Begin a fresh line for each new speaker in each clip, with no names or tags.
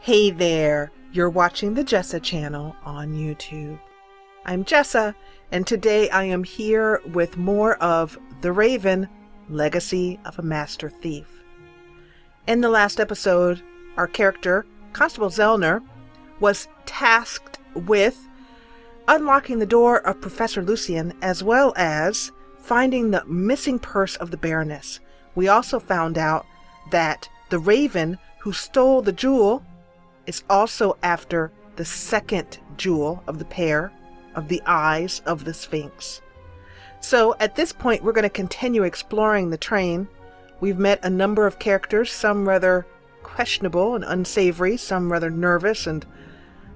Hey there, you're watching the Jessa Channel on YouTube. I'm Jessa, and today I am here with more of The Raven, Legacy of a Master Thief. In the last episode, our character, Constable Zellner, was tasked with unlocking the door of Professor Lucien as well as finding the missing purse of the Baroness. We also found out that the Raven who stole the jewel is also after the second jewel of the pair of the eyes of the Sphinx. So at this point, we're going to continue exploring the train. We've met a number of characters, some rather questionable and unsavory, some rather nervous, and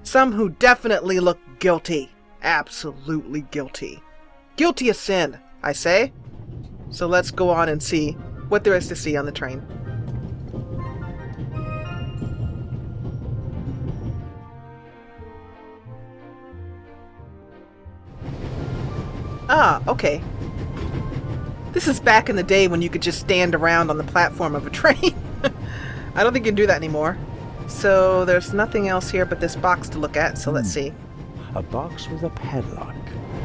some who definitely look guilty. Absolutely guilty. Guilty of sin, I say. So let's go on and see what there is to see on the train. Ah, okay. This is back in the day when you could just stand around on the platform of a train. I don't think you can do that anymore. So there's nothing else here but this box to look at, so let's see.
A box with a padlock.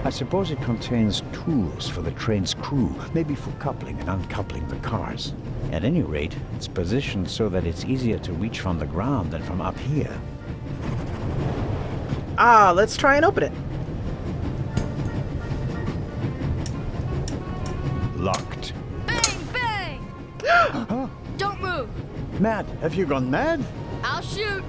I suppose it contains tools for the train's crew, maybe for coupling and uncoupling the cars. At any rate, it's positioned so that it's easier to reach from the ground than from up here.
Ah, let's try and open it.
Locked.
Bang, bang!
Huh?
Don't move.
Mad, have you gone mad?
I'll shoot.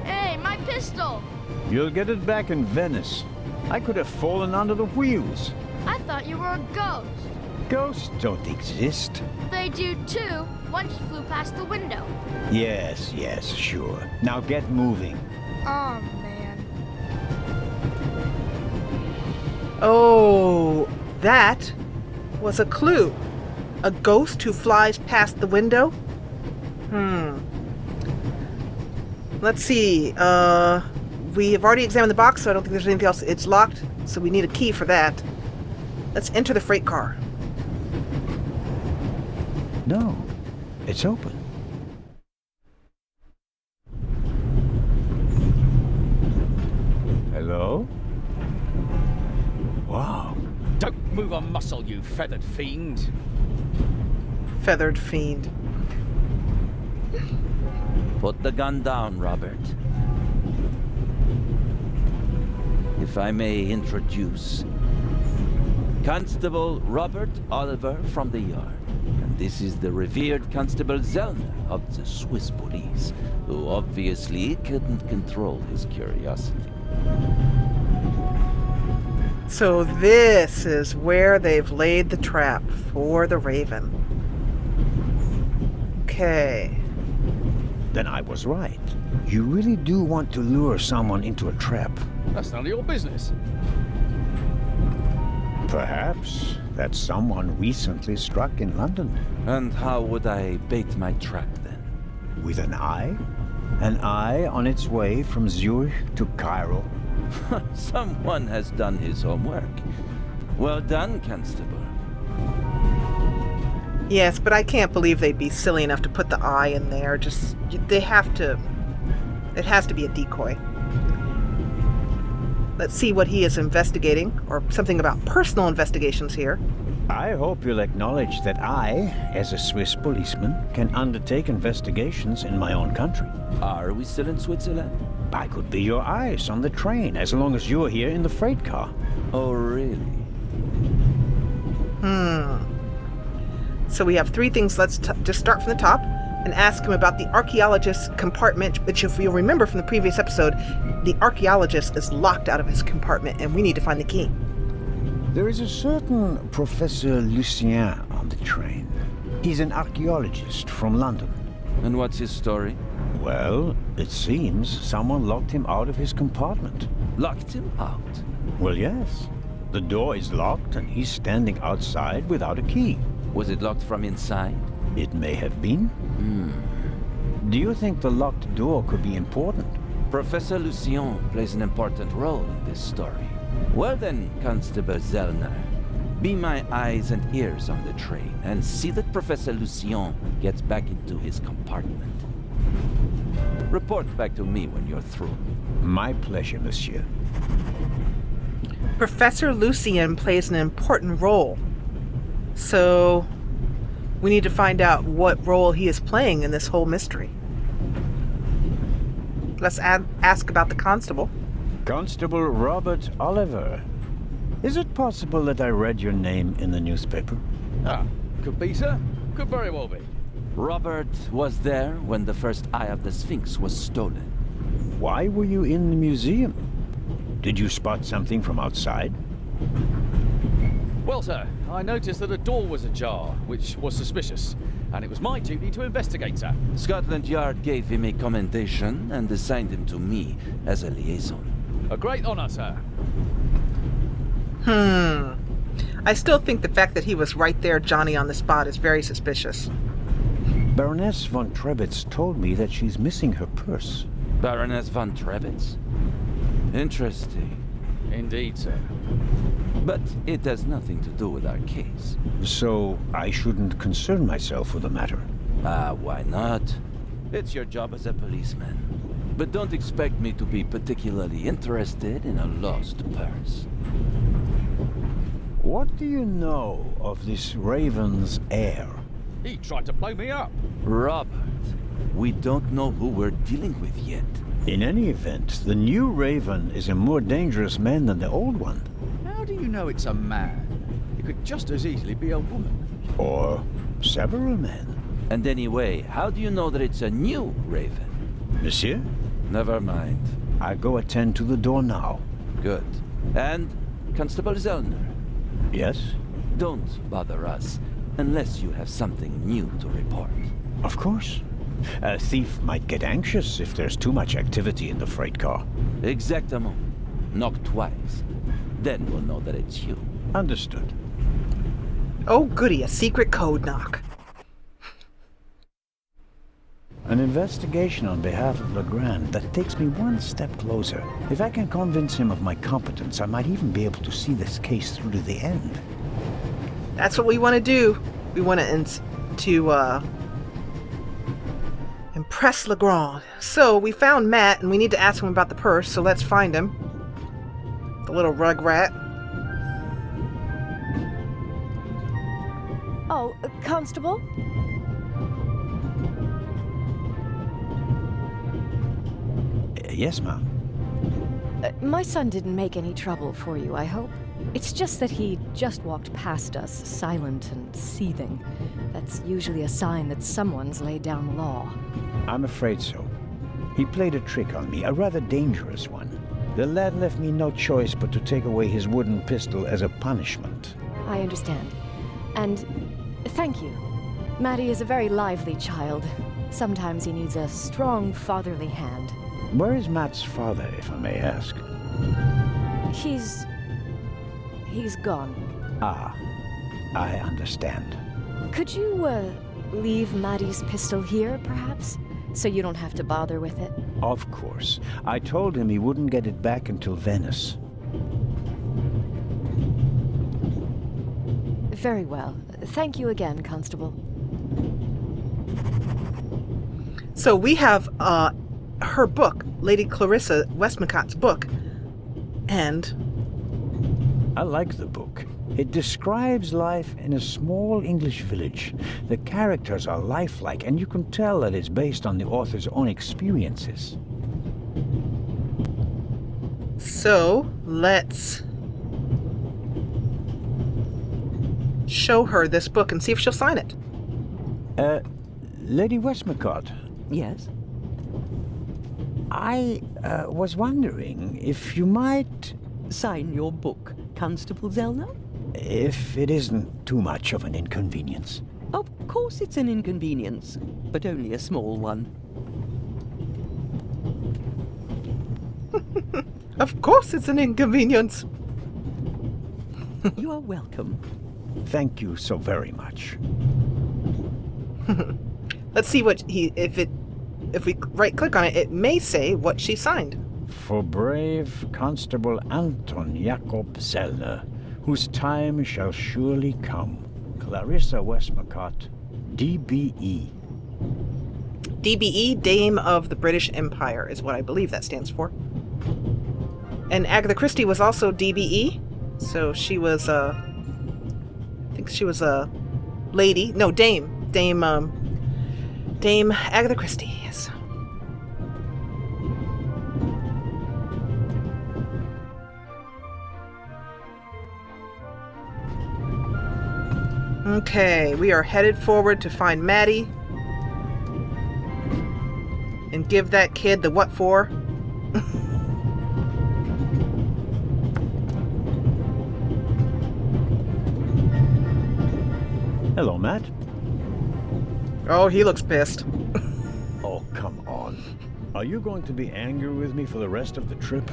Hey, my pistol.
You'll get it back in Venice. I could have fallen under the wheels.
I thought you were a ghost.
Ghosts don't exist.
They do too. One just flew past the window.
Yes, sure. Now get moving.
Oh, man.
Oh, that was a clue. A ghost who flies past the window? Let's see. We have already examined the box, so I don't think there's anything else. It's locked, so we need a key for that. Let's enter the freight car.
No, it's open. Hello? Wow.
Don't move a muscle, you feathered fiend.
Feathered fiend.
Put the gun down, Robert. If I may introduce Constable Robert Oliver from the yard. And this is the revered Constable Zellner of the Swiss police, who obviously couldn't control his curiosity.
So this is where they've laid the trap for the Raven. Okay.
Then I was right. You really do want to lure someone into a trap.
That's none of your business.
Perhaps that someone recently struck in London.
And how would I bait my trap then?
With an eye? An eye on its way from Zurich to Cairo?
Someone has done his homework. Well done, Constable.
Yes, but I can't believe they'd be silly enough to put the eye in there. They have to... It has to be a decoy. Let's see what he is investigating, or something about personal investigations here.
I hope you'll acknowledge that I, as a Swiss policeman, can undertake investigations in my own country.
Are we still in Switzerland?
I could be your eyes on the train, as long as you're here in the freight car.
Oh, really?
So we have three things. Let's just start from the top and ask him about the archaeologist's compartment, which, if you'll remember from the previous episode, the archaeologist is locked out of his compartment and we need to find the key.
There is a certain Professor Lucien on the train. He's an archaeologist from London.
And what's his story?
Well, it seems someone locked him out of his compartment.
Locked him out?
Well, yes. The door is locked and he's standing outside without a key.
Was it locked from inside?
It may have been. Do you think the locked door could be important?
Professor Lucien plays an important role in this story. Well then, Constable Zellner, Be my eyes and ears on the train, and see that Professor Lucien gets back into his compartment. Report back to me when you're through.
My pleasure, monsieur.
Professor Lucien plays an important role. So we need to find out what role he is playing in this whole mystery. Let's ask about the constable.
Constable Robert Oliver. Is it possible that I read your name in the newspaper?
Ah, could be, sir. Could very well be.
Robert was there when the first eye of the Sphinx was stolen.
Why were you in the museum? Did you spot something from outside?
Well, sir, I noticed that a door was ajar, which was suspicious, and it was my duty to investigate, sir.
Scotland Yard gave him a commendation and assigned him to me as a liaison.
A great honor, sir.
I still think the fact that he was right there, Johnny on the spot, is very suspicious.
Baroness von Trebitz told me that she's missing her purse.
Baroness von Trebitz? Interesting.
Indeed, sir.
But it has nothing to do with our case.
So I shouldn't concern myself with the matter.
Why not? It's your job as a policeman. But don't expect me to be particularly interested in a lost purse.
What do you know of this Raven's heir?
He tried to blow me up.
Robert, we don't know who we're dealing with yet.
In any event, the new Raven is a more dangerous man than the old one.
How do you know it's a man? It could just as easily be a woman.
Or several men.
And anyway, how do you know that it's a new Raven?
Monsieur?
Never mind.
I go attend to the door now.
Good. And Constable Zellner,
Yes?
don't bother us unless you have something new to report.
Of course. A thief might get anxious if there's too much activity in the freight car.
Exactement. Knock twice. Then we'll know that it's you.
Understood.
Oh goody, a secret code knock.
An investigation on behalf of LeGrand that takes me one step closer. If I can convince him of my competence, I might even be able to see this case through to the end.
That's what we want to do. We want to impress LeGrand. So we found Matt, and we need to ask him about the purse. So let's find him. The little rug rat.
Oh, Constable?
Yes, ma'am.
My son didn't make any trouble for you, I hope. It's just that he just walked past us, silent and seething. That's usually a sign that someone's laid down the law.
I'm afraid so. He played a trick on me, a rather dangerous one. The lad left me no choice but to take away his wooden pistol as a punishment.
I understand. And thank you. Matty is a very lively child. Sometimes he needs a strong fatherly hand.
Where is Matt's father, if I may ask?
He's gone.
Ah, I understand.
Could you, leave Matty's pistol here, perhaps? So you don't have to bother with it?
Of course. I told him he wouldn't get it back until Venice.
Very well. Thank you again, Constable.
So we have her book, Lady Clarissa Westmacott's book, and
I like the book. It describes life in a small English village. The characters are lifelike, and you can tell that it's based on the author's own experiences.
so let's show her this book and see if she'll sign it.
Lady Westmacott,
Yes?
I was wondering if you might,
Sign your book, Constable Zellner?
if it isn't too much of an inconvenience.
Of course it's an inconvenience, but only a small one.
Of course it's an inconvenience.
You are welcome.
Thank you so very much.
Let's see what if we right click on it, it may say what she signed.
For brave Constable Anton Jakob Zellner, whose time shall surely come. Clarissa Westmacott, DBE.
DBE, Dame of the British Empire, is what I believe that stands for. And Agatha Christie was also DBE, so she was I think she was a lady. No, Dame Agatha Christie. Yes. Okay, we are headed forward to find Maddie and give that kid the what for.
Hello, Matt.
Oh, he looks pissed.
Oh, come on. Are you going to be angry with me for the rest of the trip?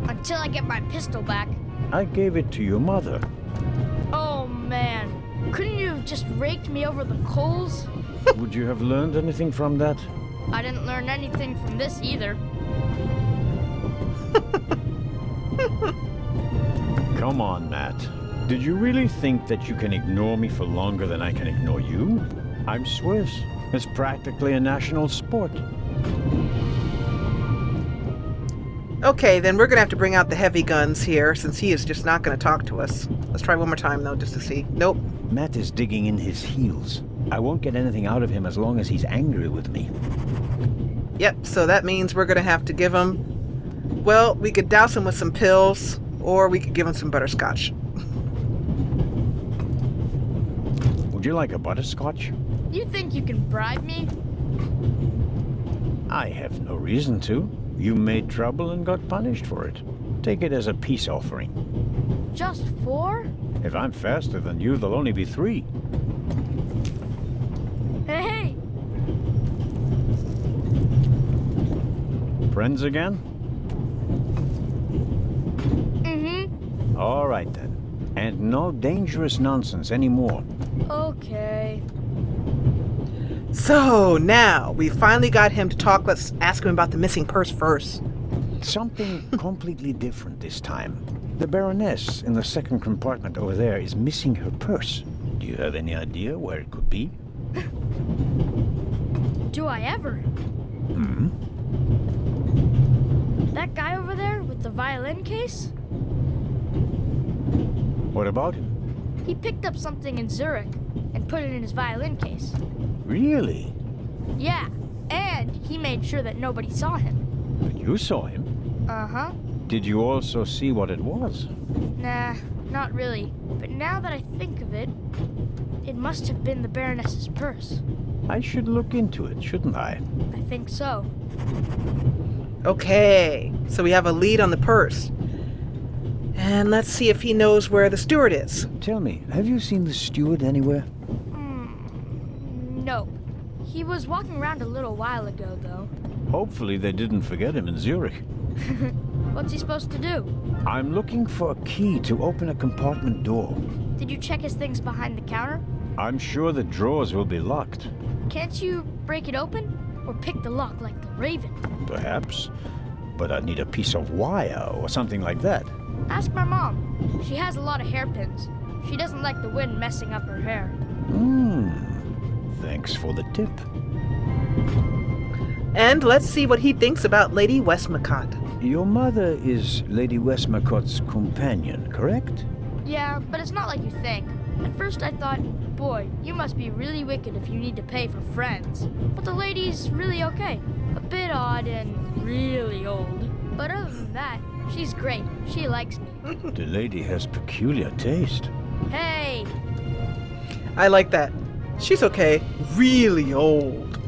Until I get my pistol back.
I gave it to your mother.
Oh, man. Couldn't you have just raked me over the coals?
Would you have learned anything from that?
I didn't learn anything from this either.
Come on, Matt. Did you really think that you can ignore me for longer than I can ignore you? I'm Swiss. It's practically a national sport.
Okay, then we're going to have to bring out the heavy guns here, since he is just not going to talk to us. Let's try one more time, though, just to see. Nope.
Matt is digging in his heels. I won't get anything out of him as long as he's angry with me.
Yep, so that means we're going to have to give him... Well, we could douse him with some pills, or we could give him some butterscotch.
Would you like a butterscotch?
You think you can bribe me?
I have no reason to. You made trouble and got punished for it. Take it as a peace offering.
Just 4?
If I'm faster than you, there'll only be 3.
Hey!
Friends again?
Mm-hmm.
All right, then. And no dangerous nonsense anymore.
Okay.
So, now, we finally got him to talk. Let's ask him about the missing purse first.
Something completely different this time. The Baroness in the second compartment over there is missing her purse. Do you have any idea where it could be?
Do I ever?
Hmm?
That guy over there with the violin case?
What about him?
He picked up something in Zurich and put it in his violin case.
Really?
Yeah, and he made sure that nobody saw him.
But you saw him.
Uh-huh.
Did you also see what it was?
Nah, not really. But now that I think of it, it must have been the Baroness's purse.
I should look into it, shouldn't I?
I think so.
Okay, so we have a lead on the purse. And let's see if he knows where the steward is.
Tell me, have you seen the steward anywhere?
Nope. He was walking around a little while ago, though.
Hopefully they didn't forget him in Zurich.
What's he supposed to do?
I'm looking for a key to open a compartment door.
Did you check his things behind the counter?
I'm sure the drawers will be locked.
Can't you break it open? Or pick the lock like the Raven?
Perhaps. But I'd need a piece of wire or something like that.
Ask my mom. She has a lot of hairpins. She doesn't like the wind messing up her hair.
Thanks for the tip.
And let's see what he thinks about Lady Westmacott.
Your mother is Lady Westmacott's companion, correct?
Yeah, but it's not like you think. At first I thought, boy, you must be really wicked if you need to pay for friends. But the lady's really okay. A bit odd and really old. But other than that, she's great. She likes me.
The lady has peculiar taste.
Hey!
I like that. She's okay. Really old.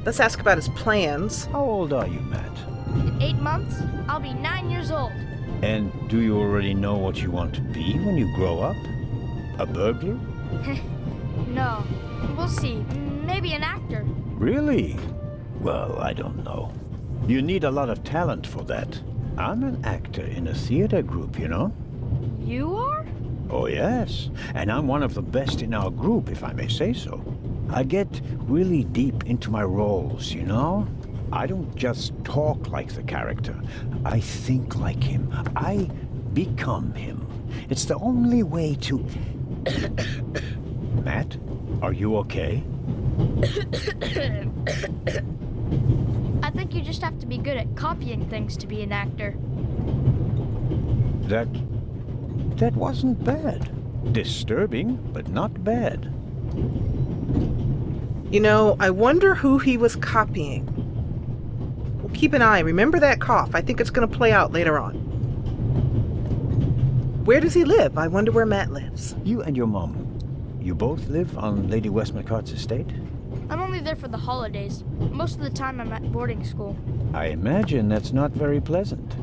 Let's ask about his plans.
How old are you, Matt?
In 8 months, I'll be 9 years old.
And do you already know what you want to be when you grow up? A burglar?
No. We'll see. Maybe an actor.
Really? Well, I don't know. You need a lot of talent for that. I'm an actor in a theater group, you know?
You are?
Oh, yes. And I'm one of the best in our group, if I may say so. I get really deep into my roles, you know? I don't just talk like the character. I think like him. I become him. It's the only way to Matt, are you okay?
I think you just have to be good at copying things to be an actor.
That wasn't bad. Disturbing, but not bad.
You know, I wonder who he was copying. Well, keep an eye. Remember that cough. I think it's going to play out later on. Where does he live? I wonder where Matt lives.
You and your mom, you both live on Lady Westmacott's estate?
I'm only there for the holidays. Most of the time I'm at boarding school.
I imagine that's not very pleasant.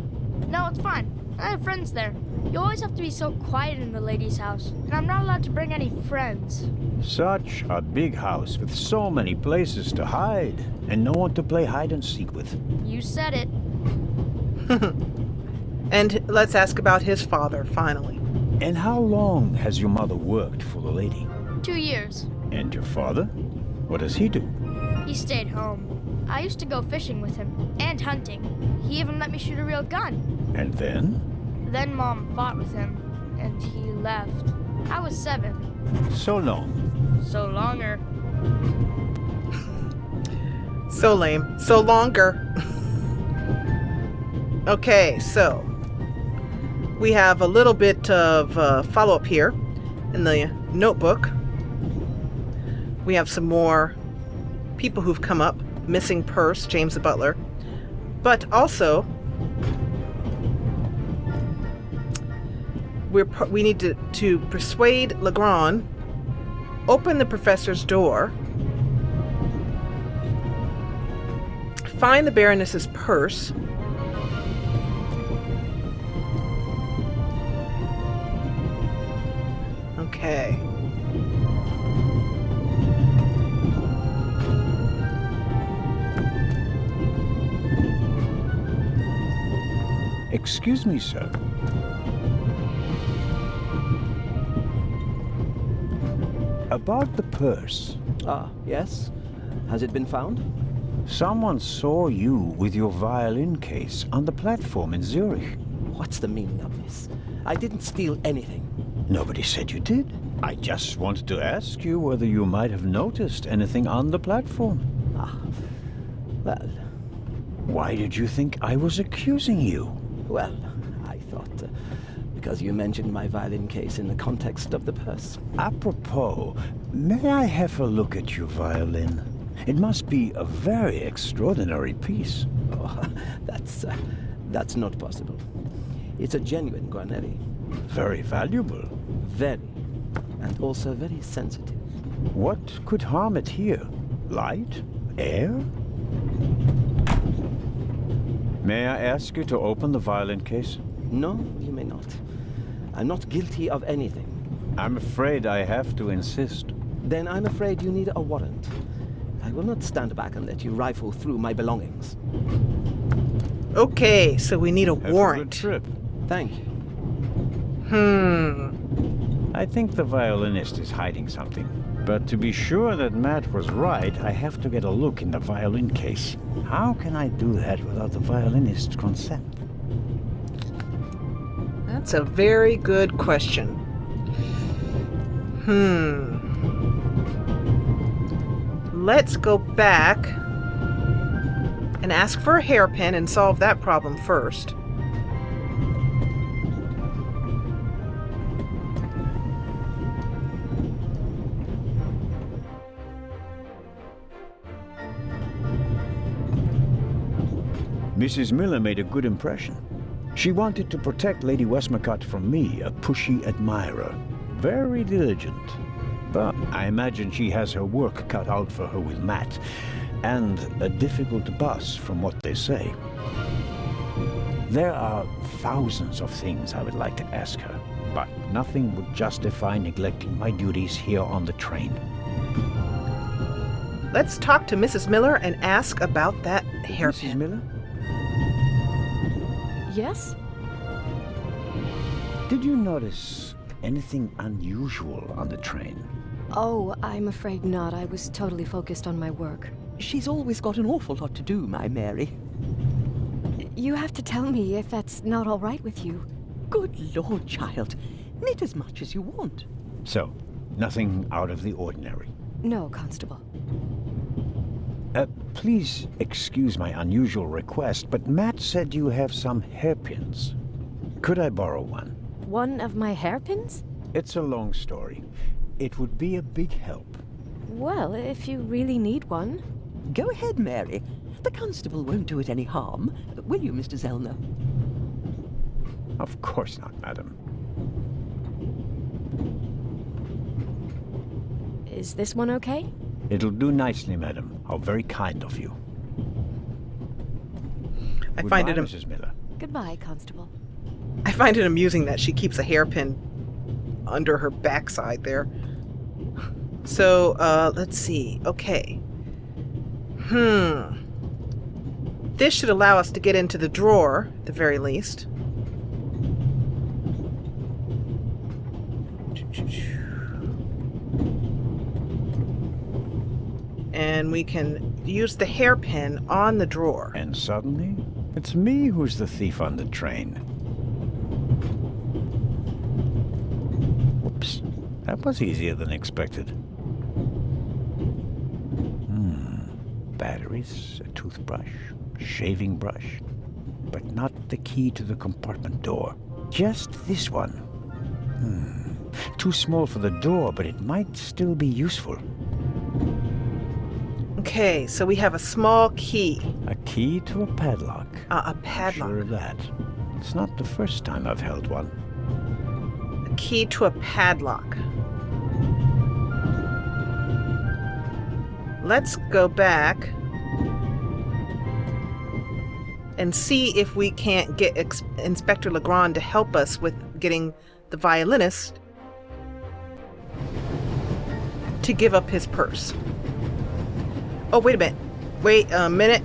No, it's fine. I have friends there. You always have to be so quiet in the lady's house, and I'm not allowed to bring any friends.
Such a big house with so many places to hide, and no one to play hide and seek with.
You said it.
And let's ask about his father, finally.
And how long has your mother worked for the lady?
2 years.
And your father? What does he do?
He stayed home. I used to go fishing with him, and hunting. He even let me shoot a real gun.
And then?
Then Mom fought with him, and he left. I was 7.
So long.
So longer.
So lame. So longer. Okay, so we have a little bit of follow-up here in the notebook. We have some more people who've come up. Missing purse, James the butler. But also, we need to persuade LeGrand, open the professor's door, find the Baroness's purse, okay.
Excuse me, sir. About the purse.
Ah, yes? Has it been found?
Someone saw you with your violin case on the platform in Zurich.
What's the meaning of this? I didn't steal anything.
Nobody said you did. I just wanted to ask you whether you might have noticed anything on the platform.
Ah, well,
Why did you think I was accusing you?
well, I thought, because you mentioned my violin case in the context of the purse.
Apropos, may I have a look at your violin? It must be a very extraordinary piece.
Oh, that's not possible. It's a genuine Guarneri.
Very valuable.
Very, and also very sensitive.
What could harm it here? Light? Air? May I ask you to open the violin case?
No, you may not. I'm not guilty of anything.
I'm afraid I have to insist.
Then I'm afraid you need a warrant. I will not stand back and let you rifle through my belongings.
Okay, so we need a
Have a good
warrant.
trip.
Thank you.
I think the violinist is hiding something. But to be sure that Matt was right, I have to get a look in the violin case. How can I do that without the violinist's consent?
That's a very good question. Let's go back and ask for a hairpin and solve that problem first.
Mrs. Miller made a good impression. She wanted to protect Lady Westmacott from me, a pushy admirer. Very diligent. But I imagine she has her work cut out for her with Matt, and a difficult boss from what they say. There are thousands of things I would like to ask her, but nothing would justify neglecting my duties here on the train.
Let's talk to Mrs. Miller and ask about that
Mrs.
hairpin.
Miller?
Yes?
Did you notice anything unusual on the train?
Oh, I'm afraid not. I was totally focused on my work.
She's always got an awful lot to do, my Mary.
You have to tell me if that's not all right with you.
Good Lord, child. Knit as much as you want.
So, Nothing out of the ordinary.
No, Constable.
Please excuse my unusual request, but Matt said you have some hairpins. Could I borrow one?
One of my hairpins?
It's a long story. It would be a big help.
Well, if you really need one.
Go ahead, Mary. The constable won't do it any harm. Will you, Mr. Zellner?
Of course not, madam.
Is this one okay?
It'll do nicely, madam. How very kind of you.
I find
Goodbye,
it
Mrs. Miller.
Goodbye, Constable.
I find it amusing that she keeps a hairpin under her backside there. So, let's see. Okay. This should allow us to get into the drawer, at the very least. And we can use the hairpin on the drawer.
And suddenly, it's me who's the thief on the train. Whoops. That was easier than expected. Batteries, a toothbrush, shaving brush, but not the key to the compartment door. Just this one. Too small for the door, but it might still be useful.
Okay, so we have a small key.
A key to a padlock.
A padlock.
Sure of that. It's not the first time I've held one.
A key to a padlock. Let's go back and see if we can't get Inspector LeGrand to help us with getting the violinist to give up his purse. Oh, wait a minute. Wait a minute.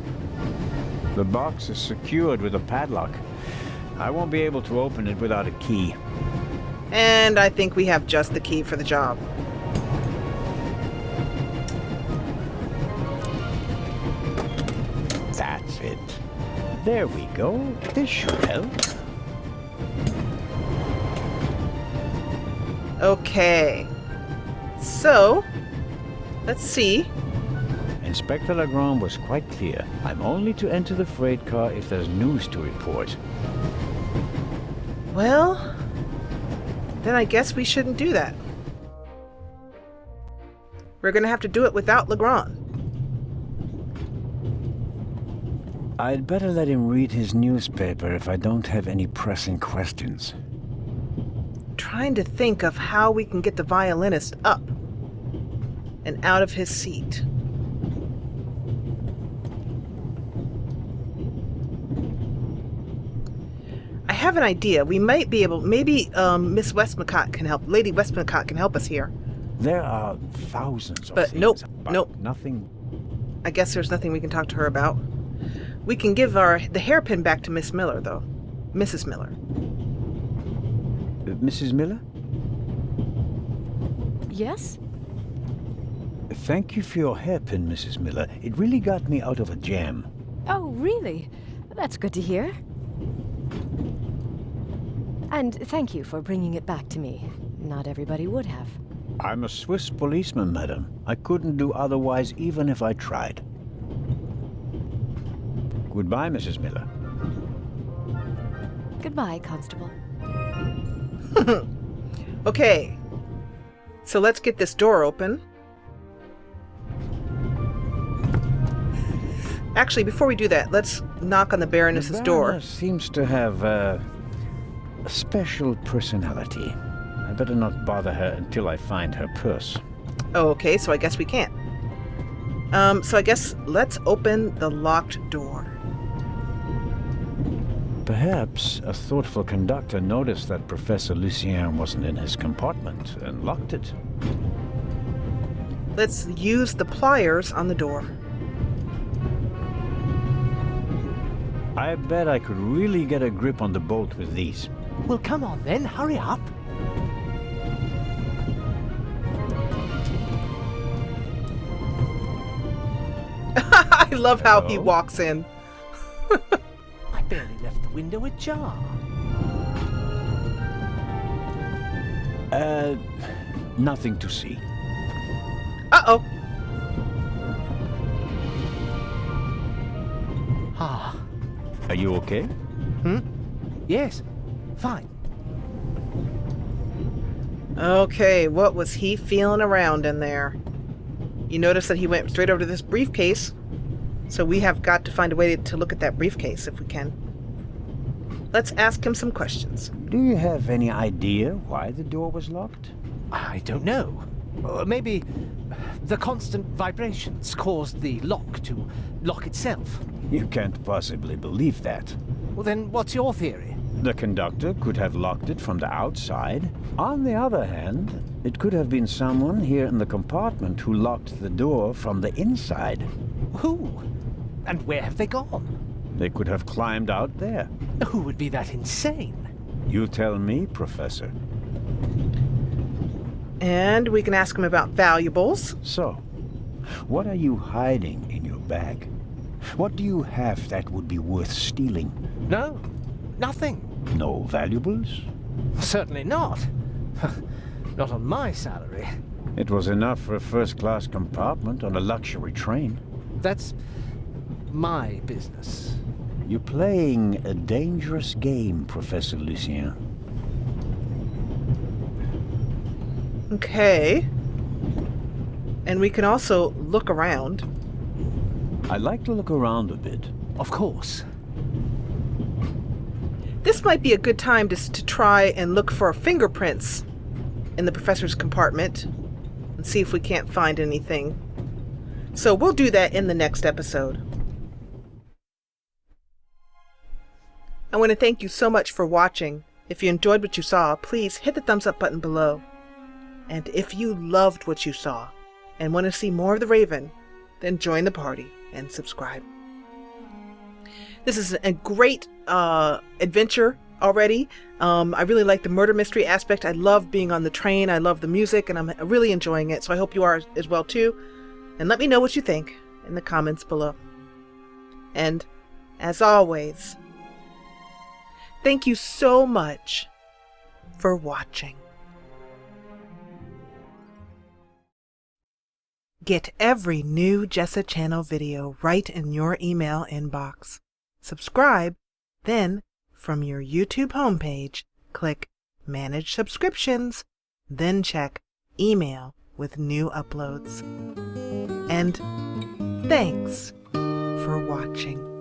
The box is secured with a padlock. I won't be able to open it without a key.
And I think we have just the key for the job.
That's it. There we go. This should help.
Okay. So, let's see.
Inspector LeGrand was quite clear. I'm only to enter the freight car if there's news to report.
Well, then I guess we shouldn't do that. We're going to have to do it without LeGrand.
I'd better let him read his newspaper if I don't have any pressing questions.
Trying to think of how we can get the violinist up and out of his seat. I have an idea. We might be able, maybe Miss Westmacott can help. Lady Westmacott can help us here.
There are thousands of
But
things.
nope.
Nothing.
I guess there's nothing we can talk to her about. We can give the hairpin back to Miss Miller, though. Mrs. Miller.
Mrs. Miller?
Yes?
Thank you for your hairpin, Mrs. Miller. It really got me out of a jam.
Oh, really? That's good to hear. And thank you for bringing it back to me. Not everybody would have.
I'm a Swiss policeman, madam. I couldn't do otherwise even if I tried. Goodbye, Mrs. Miller.
Goodbye, Constable.
Okay. So let's get this door open. Actually, before we do that, let's knock on the Baroness's door.
Baroness seems to have a special personality. I better not bother her until I find her purse.
Oh, okay, so I guess we can't. So I guess let's open the locked door.
Perhaps a thoughtful conductor noticed that Professor Lucien wasn't in his compartment and locked it.
Let's use the pliers on the door.
I bet I could really get a grip on the bolt with these.
Well, come on then, hurry up.
I love how he walks in.
I barely left the window ajar.
Nothing to see.
Uh-oh.
Ah.
Are you okay?
Yes. Fine.
Okay, what was he feeling around in there? You notice that he went straight over to this briefcase, so we have got to find a way to look at that briefcase if we can. Let's ask him some questions.
Do you have any idea why the door was locked?
I don't know. Maybe the constant vibrations caused the lock to lock itself.
You can't possibly believe that.
Well, then what's your theory?
The conductor could have locked it from the outside. On the other hand, it could have been someone here in the compartment who locked the door from the inside.
Who? And where have they gone?
They could have climbed out there.
Who would be that insane?
You tell me, Professor.
And we can ask him about valuables.
So, what are you hiding in your bag? What do you have that would be worth stealing?
No, nothing.
No valuables?
Certainly not. Not on my salary.
It was enough for a first-class compartment on a luxury train.
That's my business.
You're playing a dangerous game, Professor Lucien.
Okay. And we can also look around.
I like to look around a bit.
Of course.
This might be a good time to try and look for fingerprints in the professor's compartment and see if we can't find anything. So we'll do that in the next episode. I want to thank you so much for watching. If you enjoyed what you saw, please hit the thumbs up button below. And if you loved what you saw and want to see more of The Raven, then join the party and subscribe. This is a great adventure already. I really like the murder mystery aspect. I love being on the train. I love the music, and I'm really enjoying it. So I hope you are as well too. And let me know what you think in the comments below. And as always, thank you so much for watching. Get every new Jessa Channel video right in your email inbox. Subscribe, then from your YouTube homepage, click Manage Subscriptions, then check Email with new uploads. And thanks for watching.